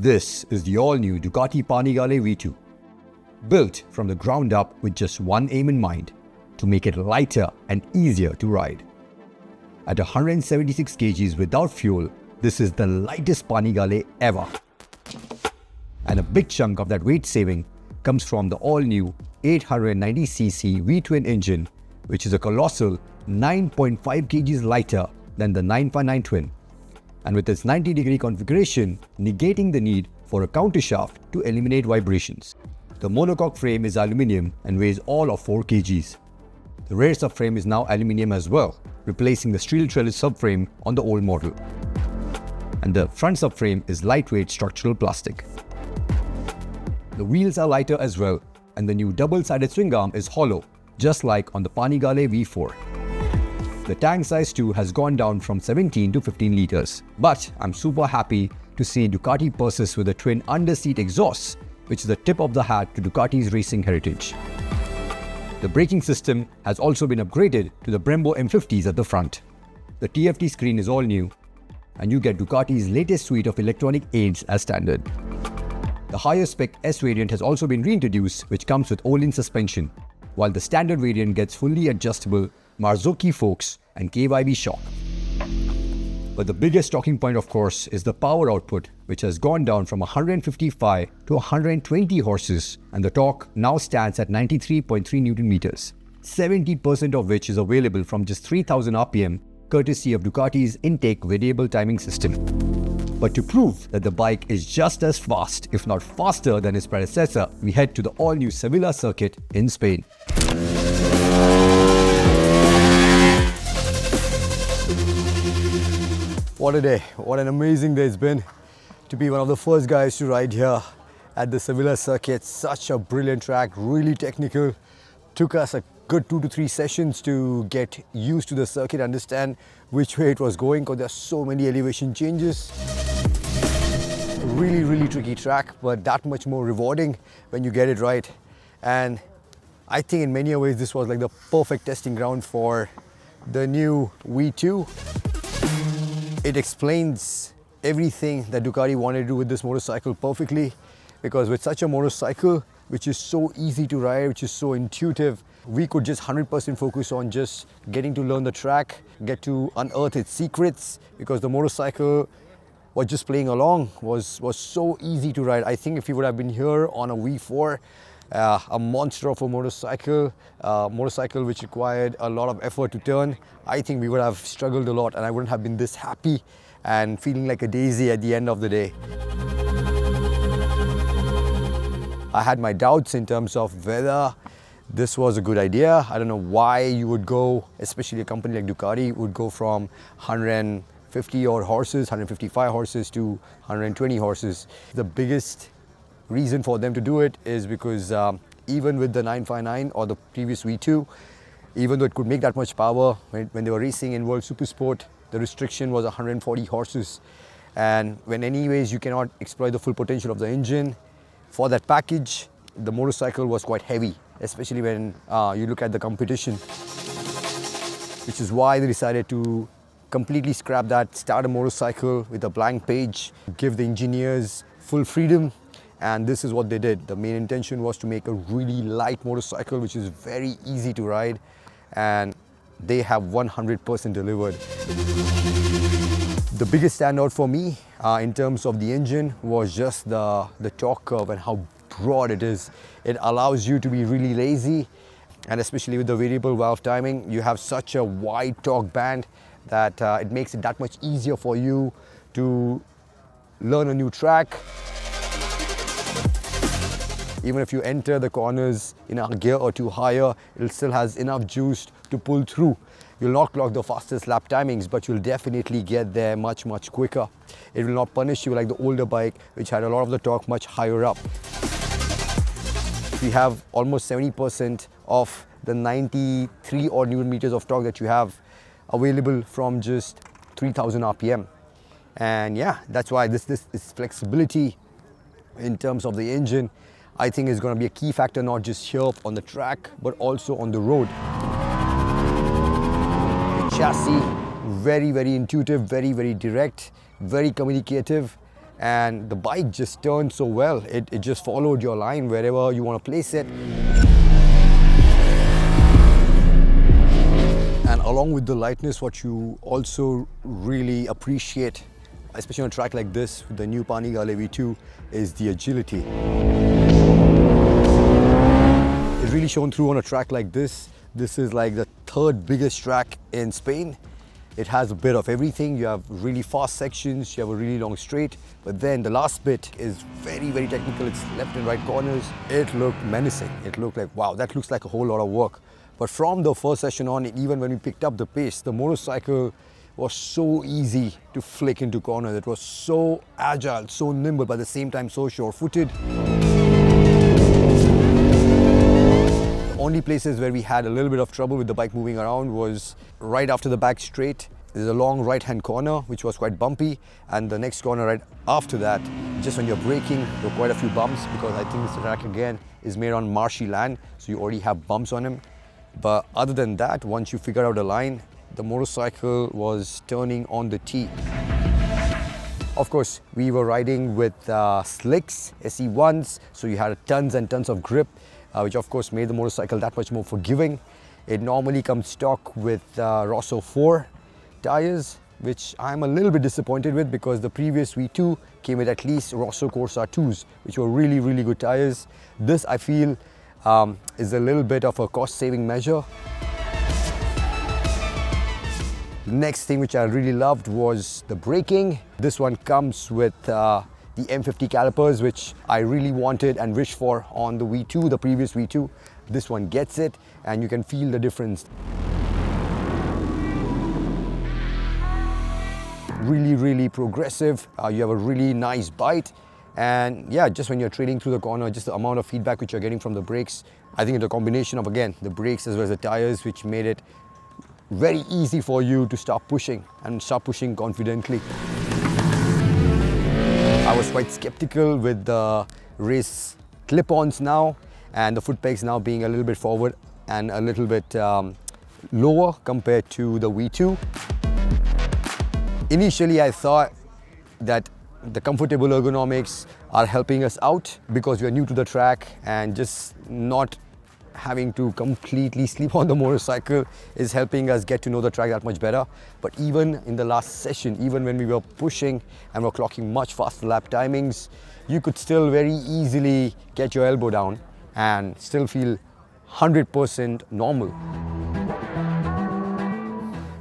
This is the all-new Ducati Panigale V2, built from the ground up with just one aim in mind, to make it lighter and easier to ride. At 176 kgs without fuel, this is the lightest Panigale ever. And a big chunk of that weight saving comes from the all-new 890cc V twin engine, which is a colossal 9.5 kgs lighter than the 959 twin, and with its 90-degree configuration negating the need for a countershaft to eliminate vibrations. The monocoque frame is aluminium and weighs all of 4 kgs. The rear subframe is now aluminium as well, replacing the steel trellis subframe on the old model. And the front subframe is lightweight structural plastic. The wheels are lighter as well, and the new double-sided swing arm is hollow, just like on the Panigale V4. The tank size too has gone down from 17 to 15 liters. But I'm super happy to see Ducati persist with the twin under-seat exhausts, which is the tip of the hat to Ducati's racing heritage. The braking system has also been upgraded to the Brembo M50s at the front. The TFT screen is all new, and you get Ducati's latest suite of electronic aids as standard. The higher spec S variant has also been reintroduced, which comes with ohlins suspension, while the standard variant gets fully adjustable Marzocchi forks and KYB shock. But the biggest talking point, of course, is the power output, which has gone down from 155 to 120 horses, and the torque now stands at 93.3 Newton meters, 70% of which is available from just 3000 RPM, courtesy of Ducati's intake variable timing system. But to prove that the bike is just as fast, if not faster than its predecessor, we head to the all-new Sevilla circuit in Spain. What a day, what an amazing day it's been to be one of the first guys to ride here at the Sevilla circuit. Such a brilliant track, really technical. Took us a good 2 to 3 sessions to get used to the circuit, understand which way it was going, because there's so many elevation changes. Really tricky track, but that much more rewarding when you get it right. And I think in many ways this was like the perfect testing ground for the new V2. It explains everything that Ducati wanted to do with this motorcycle perfectly, because with such a motorcycle which is so easy to ride, which is so intuitive, we could just 100% focus on just getting to learn the track, get to unearth its secrets, because the motorcycle was just playing along, was so easy to ride. I think if you would have been here on a V4, a monster of a motorcycle which required a lot of effort to turn, I think we would have struggled a lot, and I wouldn't have been this happy and feeling like a daisy at the end of the day. I had my doubts in terms of whether this was a good idea. I don't know why you would go, especially a company like Ducati, would go from 150 odd horses, 155 horses to 120 horses. The biggest reason for them to do it is because even with the 959 or the previous V2, even though it could make that much power, when they were racing in World Supersport, the restriction was 140 horses. And when anyways you cannot exploit the full potential of the engine, for that package, the motorcycle was quite heavy, especially when you look at the competition, which is why they decided to completely scrap that, start a motorcycle with a blank page, give the engineers full freedom, and this is what they did. The main intention was to make a really light motorcycle which is very easy to ride, and they have 100% delivered. The biggest standout for me in terms of the engine was just the torque curve and how broad it is. It allows you to be really lazy, and especially with the variable valve timing, you have such a wide torque band that it makes it that much easier for you to learn a new track. Even if you enter the corners in a gear or two higher, it still has enough juice to pull through. You'll not clock the fastest lap timings, but you'll definitely get there much quicker. It will not punish you like the older bike, which had a lot of the torque much higher up. We have almost 70% of the 93 odd Newton meters of torque that you have available from just 3000 RPM. And yeah, that's why this flexibility in terms of the engine, I think is going to be a key factor, not just here on the track, but also on the road. The chassis, very intuitive, very direct, very communicative, and the bike just turned so well. It just followed your line wherever you want to place it. And along with the lightness, what you also really appreciate, especially on a track like this with the new Panigale V2, is the agility. It's really shown through on a track like this. This is like the third biggest track in Spain. It has a bit of everything. You have really fast sections, you have a really long straight, but then the last bit is very, very technical. It's left and right corners. It looked menacing. It looked like, wow, that looks like a whole lot of work. But from the first session on, even when we picked up the pace, the motorcycle was so easy to flick into corners. It was so agile, so nimble, but at the same time so sure-footed. The only places where we had a little bit of trouble with the bike moving around was right after the back straight. There's a long right-hand corner, which was quite bumpy, and the next corner right after that, just when you're braking, there were quite a few bumps, because I think this track again is made on marshy land, so you already have bumps on them. But other than that, once you figure out a line, the motorcycle was turning on the T. Of course, we were riding with slicks, SE1s, so you had tons and tons of grip, which of course made the motorcycle that much more forgiving. It normally comes stock with Rosso 4 tires, which I'm a little bit disappointed with, because the previous V2 came with at least Rosso Corsa 2s, which were really, really good tires. This, I feel, is a little bit of a cost-saving measure. The next thing which I really loved was the braking. This one comes with the M50 calipers, which I really wanted and wished for on the V2, the previous V2. This one gets it, and you can feel the difference. Really, really progressive. You have a really nice bite. And yeah, just when you're trading through the corner, just the amount of feedback which you're getting from the brakes, I think it's a combination of, again, the brakes as well as the tires, which made it very easy for you to start pushing and start pushing confidently. I was quite skeptical with the race clip-ons now, and the foot pegs now being a little bit forward and a little bit lower compared to the V2. Initially, I thought that the comfortable ergonomics are helping us out because we are new to the track, and just not having to completely sleep on the motorcycle is helping us get to know the track that much better. But even in the last session, even when we were pushing and were clocking much faster lap timings, you could still very easily get your elbow down and still feel 100% normal.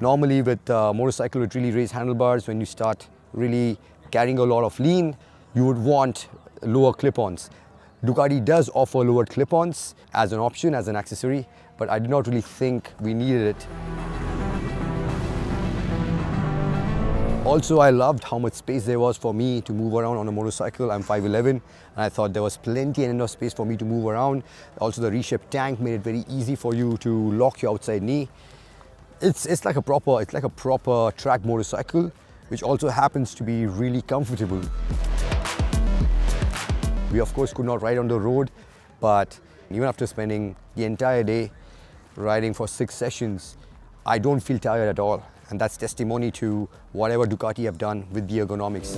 Normally with motorcycle with really raised handlebars, when you start really carrying a lot of lean, you would want lower clip-ons. Ducati does offer lowered clip-ons as an option, as an accessory, but I did not really think we needed it. Also, I loved how much space there was for me to move around on a motorcycle. I'm 5'11", and I thought there was plenty and enough space for me to move around. Also, the reshaped tank made it very easy for you to lock your outside knee. It's like a proper track motorcycle, which also happens to be really comfortable. We of course could not ride on the road, but even after spending the entire day riding for 6 sessions, I don't feel tired at all. And that's testimony to whatever Ducati have done with the ergonomics.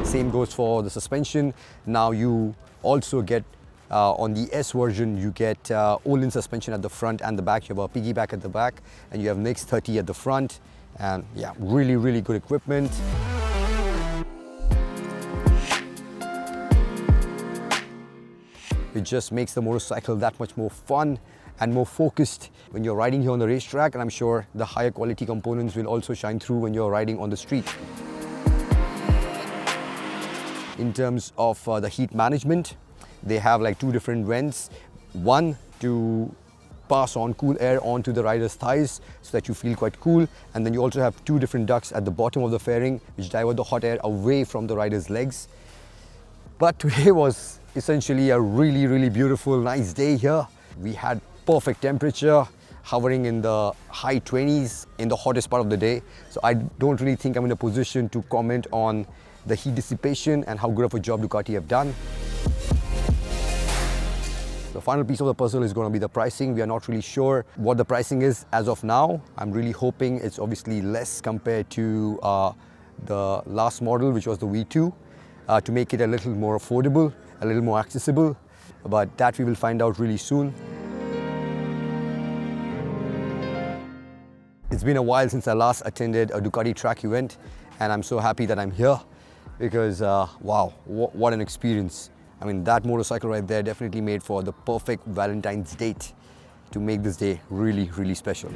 Same goes for the suspension. Now you also get, on the S version, you get ohlins suspension at the front and the back. You have a piggyback at the back, and you have Mix 30 at the front. And yeah, really, really good equipment. It just makes the motorcycle that much more fun and more focused when you're riding here on the racetrack, and I'm sure the higher quality components will also shine through when you're riding on the street. In terms of the heat management, they have like 2 different vents. One to pass on cool air onto the rider's thighs so that you feel quite cool, and then you also have 2 different ducts at the bottom of the fairing which divert the hot air away from the rider's legs. But today was essentially a really, really beautiful, nice day here. We had perfect temperature, hovering in the high 20s in the hottest part of the day. So I don't really think I'm in a position to comment on the heat dissipation and how good of a job Ducati have done. The final piece of the puzzle is going to be the pricing. We are not really sure what the pricing is as of now. I'm really hoping it's obviously less compared to the last model, which was the V2, to make it a little more affordable, a little more accessible, but that we will find out really soon. It's been a while since I last attended a Ducati track event, and I'm so happy that I'm here because wow, what an experience. I mean, that motorcycle right there definitely made for the perfect Valentine's date to make this day really, really special.